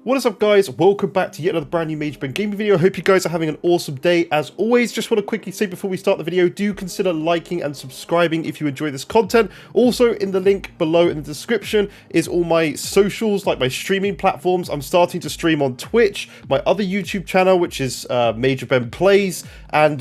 What is up, guys? Welcome back to yet another brand new Major Ben gaming video. I hope you guys are having an awesome day. As always, just want to quickly say before we start the video, do consider liking and subscribing if you enjoy this content. Also, in the link below in the description is all my socials, like my streaming platforms. I'm starting to stream on Twitch, my other YouTube channel, which is Major Ben Plays, and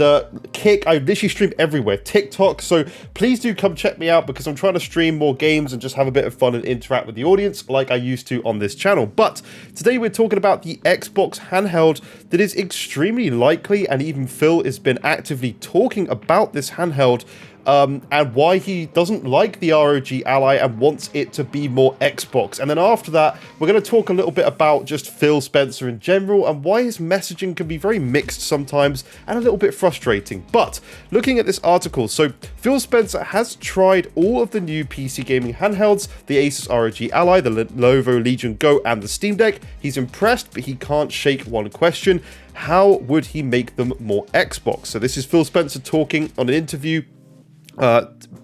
Kick. I literally stream everywhere, TikTok. So please do come check me out because I'm trying to stream more games and just have a bit of fun and interact with the audience like I used to on this channel. But today we're talking about the Xbox handheld that is extremely likely, and even Phil has been actively talking about this handheld and why he doesn't like the ROG Ally and wants it to be more Xbox. And then after that, we're going to talk a little bit about just Phil Spencer in general and why his messaging can be very mixed sometimes and a little bit frustrating. But looking at this article, so Phil Spencer has tried all of the new PC gaming handhelds, the Asus ROG Ally, the Lenovo Legion Go, and the Steam Deck. He's impressed, but he can't shake one question: how would he make them more Xbox? So this is Phil Spencer talking on an interview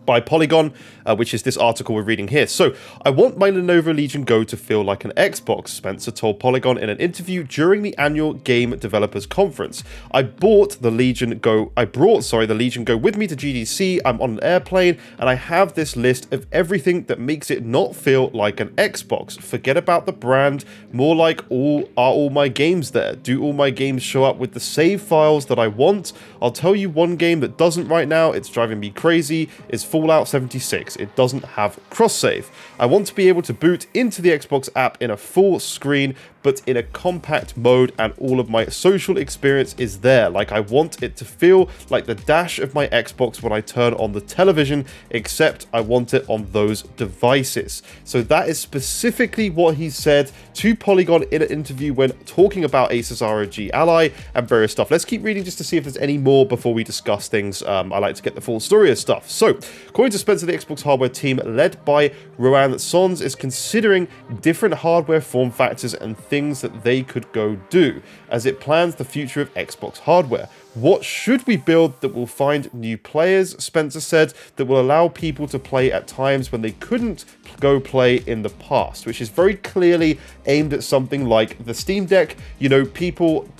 by Polygon, which is this article we're reading here. So, I want my Lenovo Legion Go to feel like an Xbox, Spencer told Polygon in an interview during the annual Game Developers Conference. I brought the Legion Go with me to GDC. I'm on an airplane, and I have this list of everything that makes it not feel like an Xbox. Forget about the brand, more like all my games there? Do all my games show up with the save files that I want? I'll tell you one game that doesn't right now, it's driving me crazy, is Fallout 76. It doesn't have cross-save. I want to be able to boot into the Xbox app in a full screen, but in a compact mode, and all of my social experience is there. Like, I want it to feel like the dash of my Xbox when I turn on the television, except I want it on those devices. So that is specifically what he said to Polygon in an interview when talking about Asus ROG Ally and various stuff. Let's keep reading just to see if there's any more before we discuss things. I like to get the full story of stuff. So, according to Spencer, the Xbox hardware team led by Rowan Sons is considering different hardware form factors and things that they could go do as it plans the future of Xbox hardware. What should we build that will find new players, Spencer said, that will allow people to play at times when they couldn't go play in the past, which is very clearly aimed at something like the Steam Deck. You know,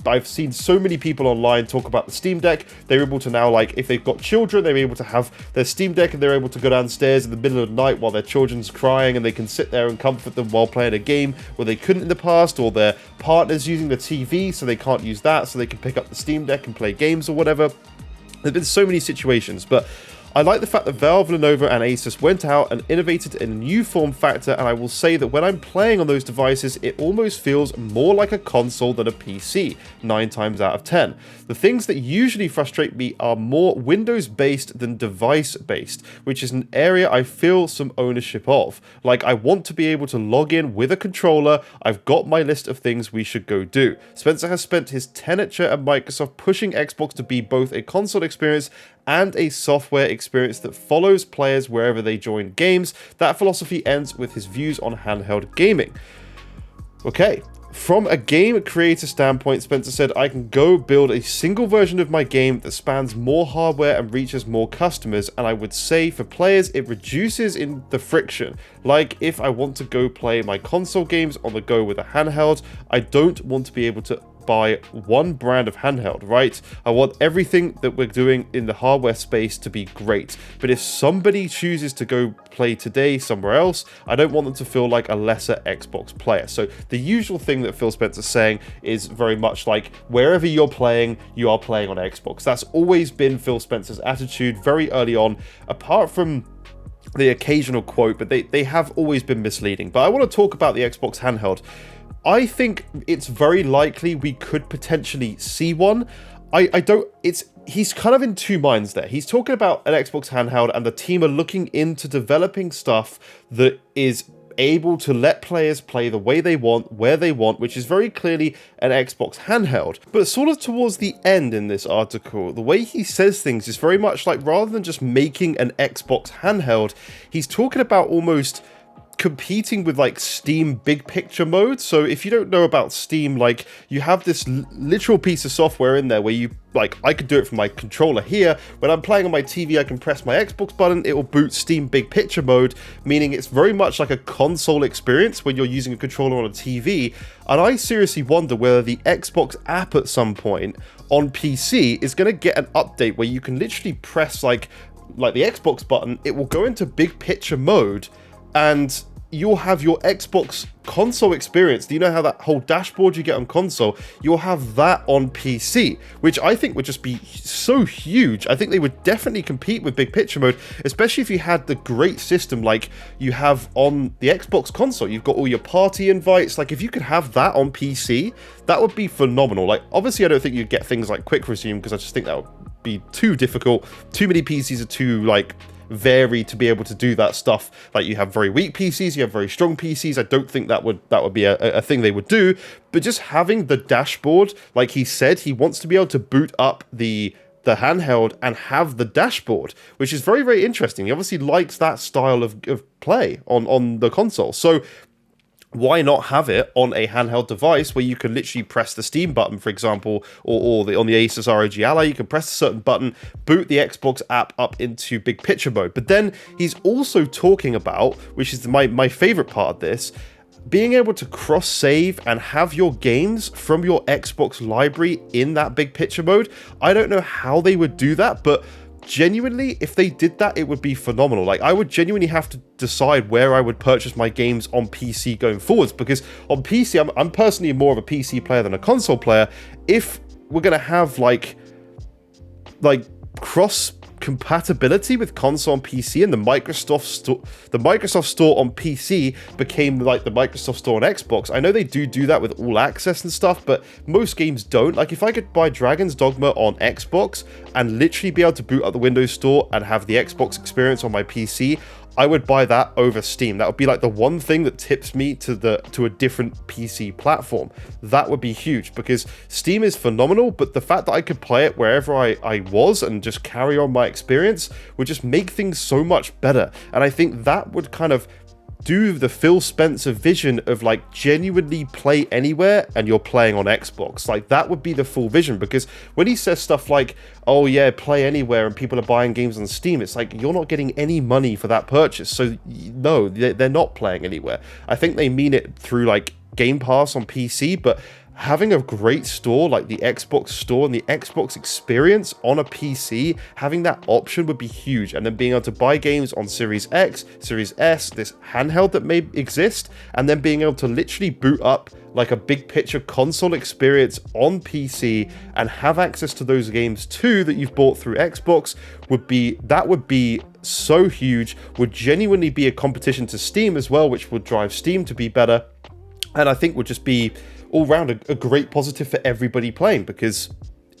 I've seen so many people online talk about the Steam Deck. They're able to now, like, if they've got children, they're able to have their Steam Deck and they're able to go downstairs in the middle of the night while their children's crying, and they can sit there and comfort them while playing a game where they couldn't in the past, or their partner's using the TV so they can't use that, so they can pick up the Steam Deck and play games or whatever. There's been so many situations, but I like the fact that Valve, Lenovo, and Asus went out and innovated in a new form factor, and I will say that when I'm playing on those devices, it almost feels more like a console than a PC, 9 times out of 10. The things that usually frustrate me are more Windows-based than device-based, which is an area I feel some ownership of. Like, I want to be able to log in with a controller. I've got my list of things we should go do. Spencer has spent his tenure at Microsoft pushing Xbox to be both a console experience and a software experience that follows players wherever they join games. That philosophy ends with his views on handheld gaming. Okay, from a game creator standpoint, Spencer said, I can go build a single version of my game that spans more hardware and reaches more customers, and I would say for players it reduces in the friction. Like, if I want to go play my console games on the go with a handheld, I don't want to be able to buy one brand of handheld, right? I want everything that we're doing in the hardware space to be great. But if somebody chooses to go play today somewhere else, I don't want them to feel like a lesser Xbox player. So the usual thing that Phil Spencer's saying is very much like, wherever you're playing, you are playing on Xbox. That's always been Phil Spencer's attitude very early on, apart from the occasional quote, but they have always been misleading. But I want to talk about the Xbox handheld. I think it's very likely we could potentially see one. He's kind of in two minds there. He's talking about an Xbox handheld, and the team are looking into developing stuff that is able to let players play the way they want, where they want, which is very clearly an Xbox handheld. But sort of towards the end in this article, the way he says things is very much like, rather than just making an Xbox handheld, he's talking about almost competing with like Steam big picture mode. So if you don't know about Steam, like you have this literal piece of software in there where you like, I could do it from my controller here. When I'm playing on my TV, I can press my Xbox button, it will boot Steam big picture mode, meaning it's very much like a console experience when you're using a controller on a TV. And I seriously wonder whether the Xbox app at some point on PC is going to get an update where you can literally press like the Xbox button, it will go into big picture mode, and you'll have your Xbox console experience. Do you know how that whole dashboard you get on console, you'll have that on PC, which I think would just be so huge. I think they would definitely compete with big picture mode, especially if you had the great system like you have on the Xbox console. You've got all your party invites. Like if you could have that on PC, that would be phenomenal. Like obviously I don't think you'd get things like quick resume, because I just think that would be too difficult. Too many PCs are too like varied to be able to do that stuff. Like you have very weak PCs, you have very strong PCs. I don't think that would be a thing they would do. But just having the dashboard, like he said, he wants to be able to boot up the handheld and have the dashboard, which is very, very interesting. He obviously likes that style of play on the console. So why not have it on a handheld device where you can literally press the Steam button, for example, or on the Asus ROG Ally, you can press a certain button, boot the Xbox app up into big picture mode. But then he's also talking about, which is my favorite part of this, being able to cross-save and have your games from your Xbox library in that big picture mode. I don't know how they would do that, but genuinely, if they did that, it would be phenomenal. Like I would genuinely have to decide where I would purchase my games on PC going forwards, because on PC, I'm personally more of a PC player than a console player. If we're gonna have like cross compatibility with console and PC, and the Microsoft Store on PC became like the Microsoft Store on Xbox. I know they do that with All Access and stuff, but most games don't. Like if I could buy Dragon's Dogma on Xbox and literally be able to boot up the Windows Store and have the Xbox experience on my PC, I would buy that over Steam. That would be like the one thing that tips me to a different PC platform. That would be huge, because Steam is phenomenal, but the fact that I could play it wherever I was and just carry on my experience would just make things so much better. And I think that would kind of do the Phil Spencer vision of like genuinely play anywhere and you're playing on Xbox. Like that would be the full vision, because when he says stuff like, oh yeah, play anywhere and people are buying games on Steam, it's like you're not getting any money for that purchase. So no, they're not playing anywhere. I think they mean it through like Game Pass on PC, but having a great store like the Xbox Store and the Xbox experience on a PC, having that option would be huge. And then being able to buy games on Series X, Series S, this handheld that may exist, and then being able to literally boot up like a big picture console experience on PC and have access to those games too that you've bought through Xbox would be so huge, would genuinely be a competition to Steam as well, which would drive Steam to be better. And I think would just be all round a great positive for everybody playing, because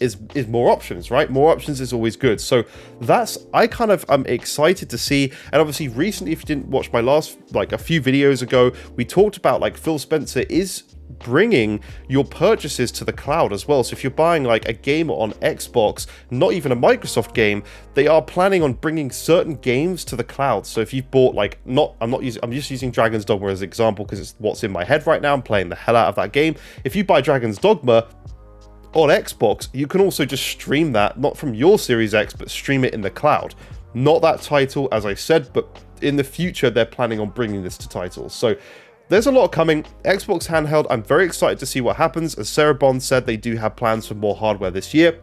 is more options, right? More options is always good. So I'm excited to see. And obviously recently, if you didn't watch my last, like a few videos ago, we talked about like Phil Spencer is bringing your purchases to the cloud as well. So if you're buying like a game on Xbox, not even a Microsoft game, they are planning on bringing certain games to the cloud. So if you've bought like, I'm just using Dragon's Dogma as an example because it's what's in my head right now. I'm playing the hell out of that game. If you buy Dragon's Dogma on Xbox, you can also just stream that, not from your Series X, but stream it in the cloud. Not that title, as I said, but in the future, they're planning on bringing this to titles. So there's a lot coming. Xbox handheld, I'm very excited to see what happens. As Sarah Bond said, they do have plans for more hardware this year,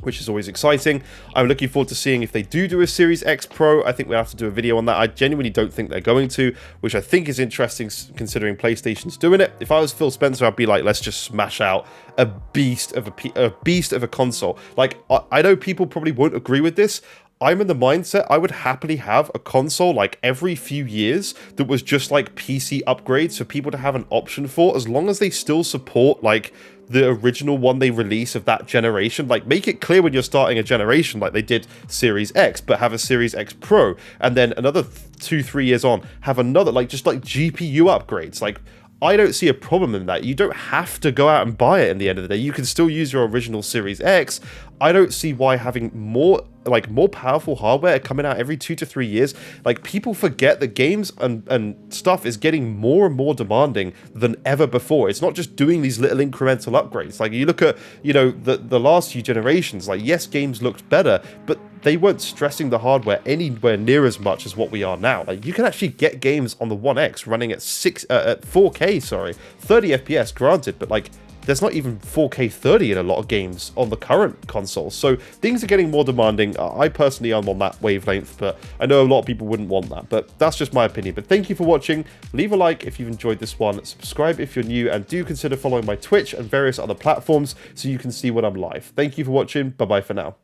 which is always exciting. I'm looking forward to seeing if they do a Series X Pro. I think we'll have to do a video on that. I genuinely don't think they're going to, which I think is interesting considering PlayStation's doing it. If I was Phil Spencer, I'd be like, let's just smash out a beast of a console. Like, I know people probably won't agree with this. I'm in the mindset I would happily have a console like every few years that was just like PC upgrades for people to have an option for, as long as they still support like the original one they release of that generation. Like, make it clear when you're starting a generation like they did Series X, but have a Series X Pro, and then another 2-3 years on have another, like, just like GPU upgrades. Like, I don't see a problem in that. You don't have to go out and buy it in the end of the day. You can still use your original Series X. I don't see why having more like more powerful hardware coming out every 2 to 3 years, like people forget that games and stuff is getting more and more demanding than ever before. It's not just doing these little incremental upgrades. Like you look at, you know, the last few generations, like yes, games looked better, but they weren't stressing the hardware anywhere near as much as what we are now. Like you can actually get games on the One X running at 4K, sorry, 30 FPS granted, but like there's not even 4K 30 in a lot of games on the current consoles. So things are getting more demanding. I personally am on that wavelength, but I know a lot of people wouldn't want that. But that's just my opinion. But thank you for watching. Leave a like if you've enjoyed this one. Subscribe if you're new, and do consider following my Twitch and various other platforms so you can see when I'm live. Thank you for watching. Bye-bye for now.